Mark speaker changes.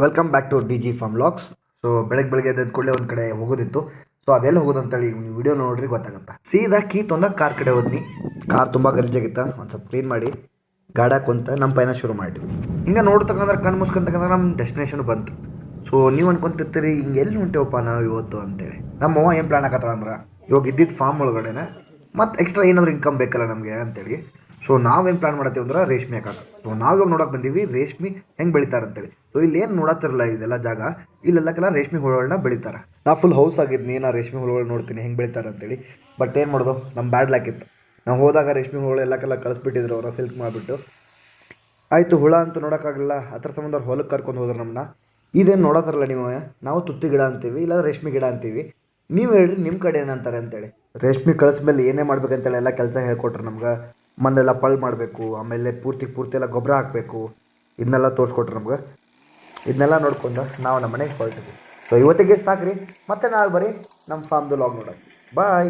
Speaker 1: Welcome back to D G farm logs. So ಬೆಳಗ್ಗೆ ಎದ್ದ ಕೂಡಲೇ ಒಂದು ಕಡೆ ಹೋಗೋದಿತ್ತು. ಸೊ ಅದೆಲ್ಲ ಹೋಗೋದು ಅಂತೇಳಿ ನೀವು ವಿಡಿಯೋ ನೋಡ್ರಿ ಗೊತ್ತಾಗುತ್ತೆ. ಸೀದಾ ಕೀ ತೊಂದಾಗ ಕಾರ್ ಕಡೆ ಹೋದ್ನಿ. ಕಾರ್ ತುಂಬ ಗಲೀಜಾಗಿತ್ತ, ಒಂದು ಸ್ವಲ್ಪ ಕ್ಲೀನ್ ಮಾಡಿ ಗಾಡಿ ಹಾಕೊಂತ ನಮ್ಮ ಪಯಣ ಶುರು ಮಾಡಿದ್ವಿ. ಹಿಂಗೆ ನೋಡ್ತಕ್ಕಂದ್ರೆ ಕಣ್ಣು ಮುಸ್ಕೊಂತಕ್ಕಂದ್ರೆ ನಮ್ಮ ಡೆಸ್ಟಿನೇಷನ್ ಬಂತು. ಸೊ ನೀವು ಅನ್ಕೊಂತಿರ್ತೀರಿ ಹಿಂಗೆ ಎಲ್ಲಿ ಹೊಂಟೇವಪ್ಪ ನಾವು ಇವತ್ತು ಅಂತೇಳಿ. ನಮ್ಮ ಅವ್ವ ಏನು ಪ್ಲ್ಯಾನ್ ಹಾಕತ್ತಾಳ ಅಂದ್ರೆ ಇವಾಗ ಇದ್ದಿದ್ದು ಫಾರ್ಮ್ ಒಳಗಡೆನೆ ಮತ್ತು ಎಕ್ಸ್ಟ್ರಾ ಏನಾದರೂ ಇನ್ಕಮ್ ಬೇಕಲ್ಲ ನಮಗೆ ಅಂತೇಳಿ. ಸೊ ನಾವೇನು ಪ್ಲ್ಯಾನ್ ಮಾಡತ್ತೀವಿ ಅಂದ್ರೆ ರೇಷ್ಮೆ ಹಾಕೋದು. ಸೊ ನಾವಿವಾಗ ನೋಡೋಕೆ ಬಂದೀವಿ ರೇಷ್ಮೆ ಹೆಂಗೆ ಬೆಳಿತಾರೆ ಅಂತೇಳಿ. ಸೊ ಇಲ್ಲಿ ಏನು ನೋಡತ್ತಿರಲ್ಲ ಇದೆಲ್ಲ ಜಾಗ, ಇಲ್ಲೆಲ್ಲಕ್ಕೆಲ್ಲ ರೇಷ್ಮೆ ಹುಳುಗಳನ್ನ ಬೆಳಿತಾರೆ. ನಾ ಫುಲ್ ಹೌಸ್ ಆಗಿದ್ನಿ, ನಾ ರೇಷ್ಮೆ ಹುಳುಗಳು ನೋಡ್ತೀನಿ ಹೆಂಗೆ ಬೆಳಿತಾರೆ ಅಂತೇಳಿ. ಬಟ್ ಏನು ಮಾಡೋದು, ನಮ್ಮ ಬ್ಯಾಡ್ ಲ್ಯಾಕ್ ಇತ್ತು. ನಾವು ಹೋದಾಗ ರೇಷ್ಮೆ ಹುಳು ಎಲ್ಲಕ್ಕೆಲ್ಲ ಕಳಿಸ್ಬಿಟ್ಟಿದ್ರು ಅವರ ಸಿಲ್ಕ್ ಮಾಡಿಬಿಟ್ಟು. ಆಯಿತು, ಹುಳ ಅಂತೂ ನೋಡೋಕ್ಕಾಗಲ್ಲ, ಅದ್ರ ಸಂಬಂಧ ಅವ್ರು ಹೊಲಕ್ಕೆ ಕರ್ಕೊಂಡು ಹೋದ್ರು ನಮ್ಮನ್ನ. ಇದೇನು ನೋಡೋತಾರಲ್ಲ ನೀವು, ನಾವು ತುತ್ತಿ ಗಿಡ ಅಂತೀವಿ, ಇಲ್ಲ ರೇಷ್ಮೆ ಗಿಡ ಅಂತೀವಿ. ನೀವು ಹೇಳ್ರಿ ನಿಮ್ಮ ಕಡೆ ಏನಂತಾರೆ ಅಂತೇಳಿ. ರೇಷ್ಮೆ ಕಳಿಸ್ಮೇಲೆ ಏನೇ ಮಾಡ್ಬೇಕಂತೇಳಿ ಎಲ್ಲ ಕೆಲಸ ಹೇಳ್ಕೊಟ್ರು ನಮ್ಗೆ. ಮಣ್ಣೆಲ್ಲ ಪಳ್ ಮಾಡಬೇಕು, ಆಮೇಲೆ ಪೂರ್ತಿ ಎಲ್ಲ ಗೊಬ್ಬರ ಹಾಕಬೇಕು, ಇದನ್ನೆಲ್ಲ ತೋರಿಸ್ಕೊಟ್ರು ನಮ್ಗೆ. ಇದನ್ನೆಲ್ಲ ನೋಡ್ಕೊಂಡು ನಾವು ನಮ್ಮ ಮನೆಗೆ ಹೊರಟಿದ್ವಿ. ಸೊ ಇವತ್ತಿಗೆ ಸಾಕ್ರಿ, ಮತ್ತೆ ನಾಳೆ ಬರ್ರಿ ನಮ್ಮ ಫಾರ್ಮ್ದು ಲಾಗ್ ನೋಡೋಣ. ಬಾಯ್.